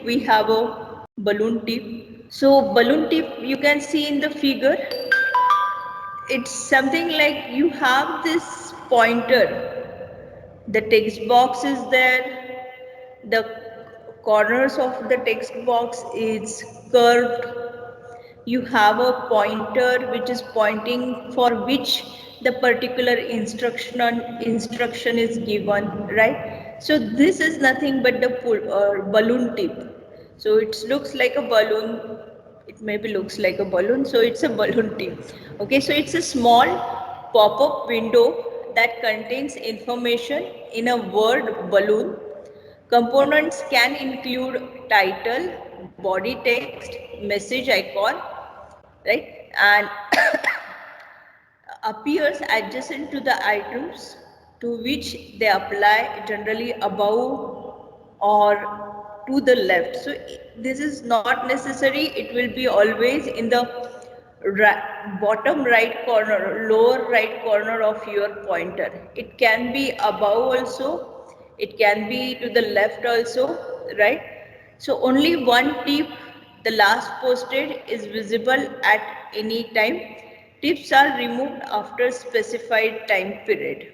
we have a balloon tip. So balloon tip, you can see in the figure, it's something like you have this pointer. The text box is there. The corners of the text box is curved. You have a pointer which is pointing for which the particular instruction is given, right? So this is nothing but the balloon tip. So it looks like a balloon. It maybe looks like a balloon, so it's a balloon tip. Okay, so it's a small pop-up window that contains information in a word balloon. Components can include title, body text, message icon, right? And appears adjacent to the items to which they apply, generally above or to the left. So this is not necessary. It will be always in the bottom right corner, lower right corner of your pointer. It can be above also, it can be to the left also, right? So only one tip, the last posted, is visible at any time. Tips are removed after specified time period.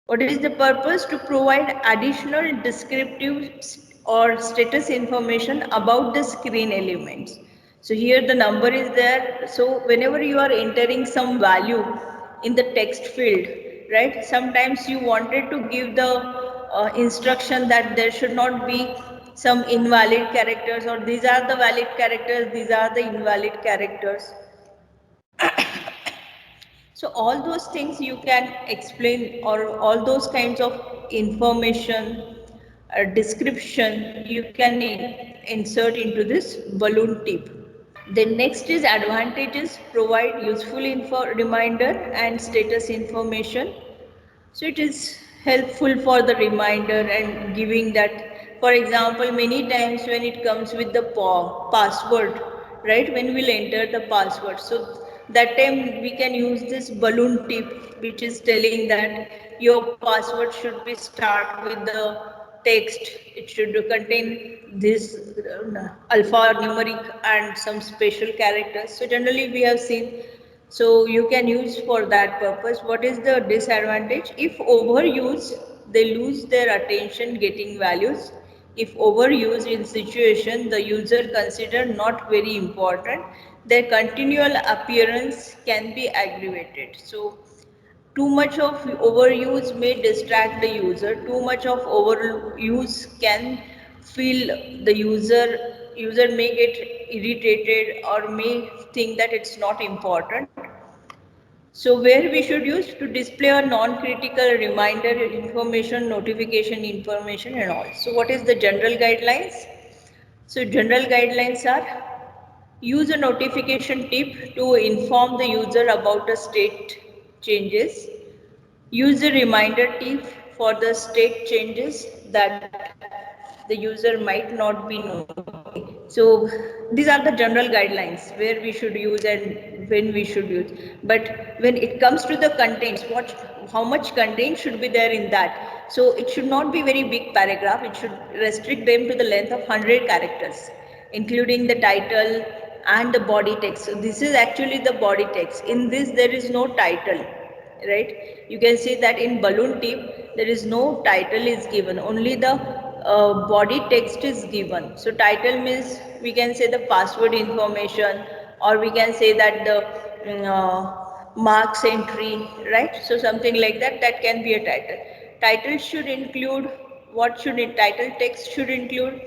What is the purpose? To provide additional descriptive or status information about the screen elements. So here the number is there. So whenever you are entering some value in the text field, right? Sometimes you wanted to give the instruction that there should not be some invalid characters, or these are the valid characters, these are the invalid characters. So all those things you can explain, or all those kinds of information, description, you can insert into this balloon tip. Then next is advantages: provide useful reminder and status information. So it is helpful for the reminder and giving that, for example, many times when it comes with the password, right, when we'll enter the password, so that time we can use this balloon tip which is telling that your password should be start with the text, it should contain this alphanumeric and some special characters. So generally we have seen, so you can use for that purpose. What is the disadvantage? If overuse, they lose their attention getting values. If overuse in situation the user consider not very important, their continual appearance can be aggravated. So too much of overuse may distract the user. Too much of overuse can feel the user may get irritated or may think that it's not important. So where we should use to display a non-critical reminder information, notification information and all. So what is the general guidelines? So general guidelines are: use a notification tip to inform the user about the state changes. Use a reminder tip for the state changes that the user might not be knowing. So these are the general guidelines where we should use and when we should use. But when it comes to the contents, how much content should be there in that? So it should not be very big paragraph. It should restrict them to the length of 100 characters, including the title and the body text. So this is actually the body text. In this there is no title, right? You can see that in balloon tip there is no title is given, only the body text is given. So title means we can say the password information, or we can say that the marks entry, right? So something like that, that can be a title. Title should include, what should it, title text should include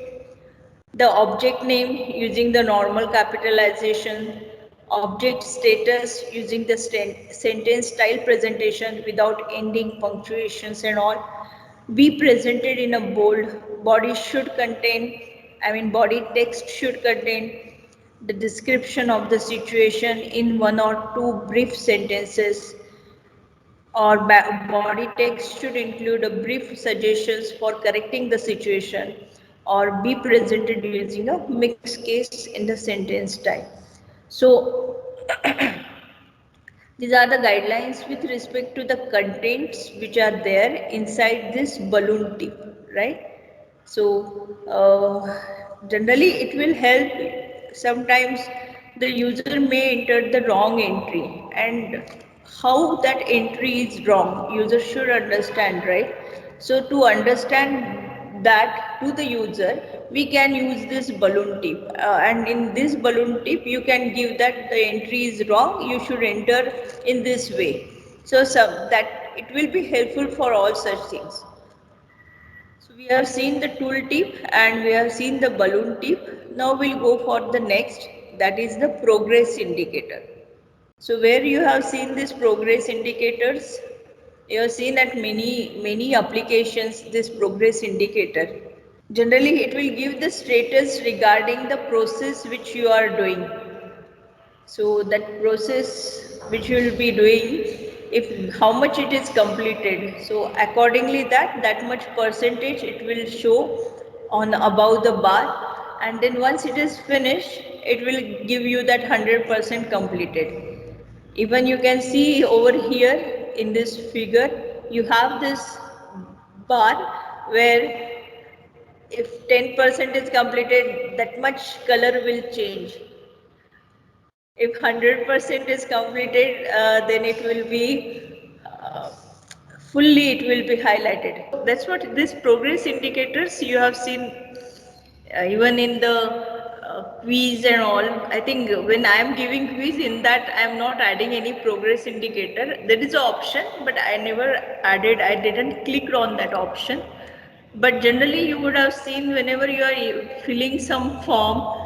the object name using the normal capitalization, object status using the sentence style presentation without ending punctuations and all, be presented in a bold, body should contain, body text should contain the description of the situation in one or two brief sentences, or body text should include a brief suggestions for correcting the situation, or be presented using a mixed case in the sentence type. So these are the guidelines with respect to the contents which are there inside this balloon tip, right? So generally it will help. Sometimes the user may enter the wrong entry, and how that entry is wrong, user should understand, right? So to understand that to the user, we can use this balloon tip, and in this balloon tip you can give that the entry is wrong, you should enter in this way. So some that it will be helpful for all such things. So we have seen the tool tip and we have seen the balloon tip. Now we'll go for the next, that is the progress indicator. So where you have seen these progress indicators, you have seen that many applications this progress indicator. Generally it will give the status regarding the process which you are doing. So that process which you will be doing, if how much it is completed, so accordingly that much percentage it will show on above the bar, and then once it is finished, it will give you that 100% completed. Even you can see over here in this figure, you have this bar where if 10% is completed, that much color will change. If 100% is completed, then it will be fully, it will be highlighted. That's what these progress indicators you have seen even in the quiz and all. I think when I am giving quiz, in that I am not adding any progress indicator. There is an option, but I never added, I didn't click on that option. But generally you would have seen whenever you are filling some form,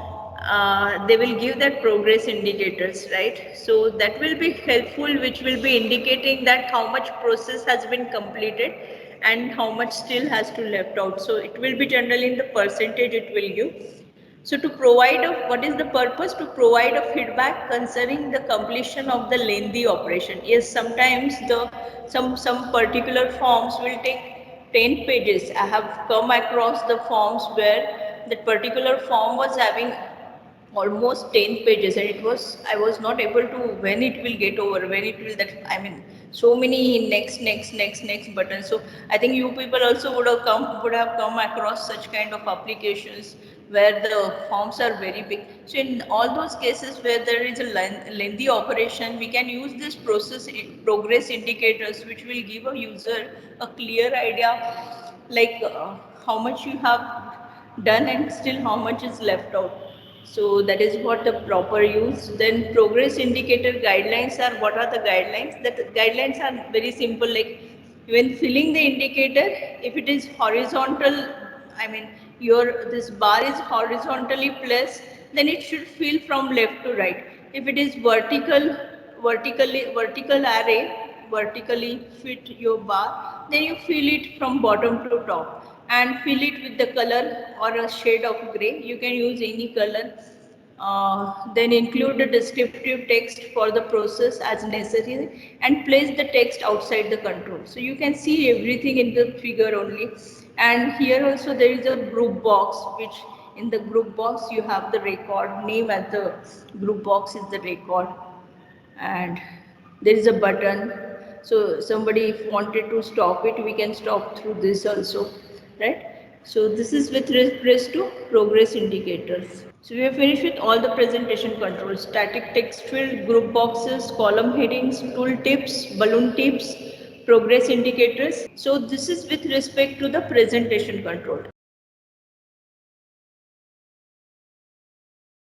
they will give that progress indicators, right? So that will be helpful, which will be indicating that how much process has been completed and how much still has to left out. So it will be generally in the percentage it will give. So to provide what is the purpose? To provide a feedback concerning the completion of the lengthy operation. Yes, sometimes the some particular forms will take 10 pages. I have come across the forms where that particular form was having almost 10 pages, and it was, I was not able to, when it will get over, when it will, that I mean, so many next buttons. So I think you people also would have come across such kind of applications where the forms are very big. So in all those cases where there is a lengthy operation, we can use this progress indicators, which will give a user a clear idea, like how much you have done and still how much is left out. So that is what the proper use. Then progress indicator guidelines are, what are the guidelines? That guidelines are very simple, like when filling the indicator, if it is horizontal, I mean your this bar is horizontally placed, then it should fill from left to right. If it is vertical array, vertically fit your bar, then you fill it from bottom to top and fill it with the color or a shade of gray. You can use any color. Then include the descriptive text for the process as necessary and place the text outside the control. So you can see everything in the figure only. And here also there is a group box, which in the group box you have the record name, at the group box is the record, and there is a button. So somebody if wanted to stop it, we can stop through this also, right? So this is with respect to progress indicators. So we have finished with all the presentation controls: static text field, group boxes, column headings, tool tips, balloon tips, progress indicators. So this is with respect to the presentation control.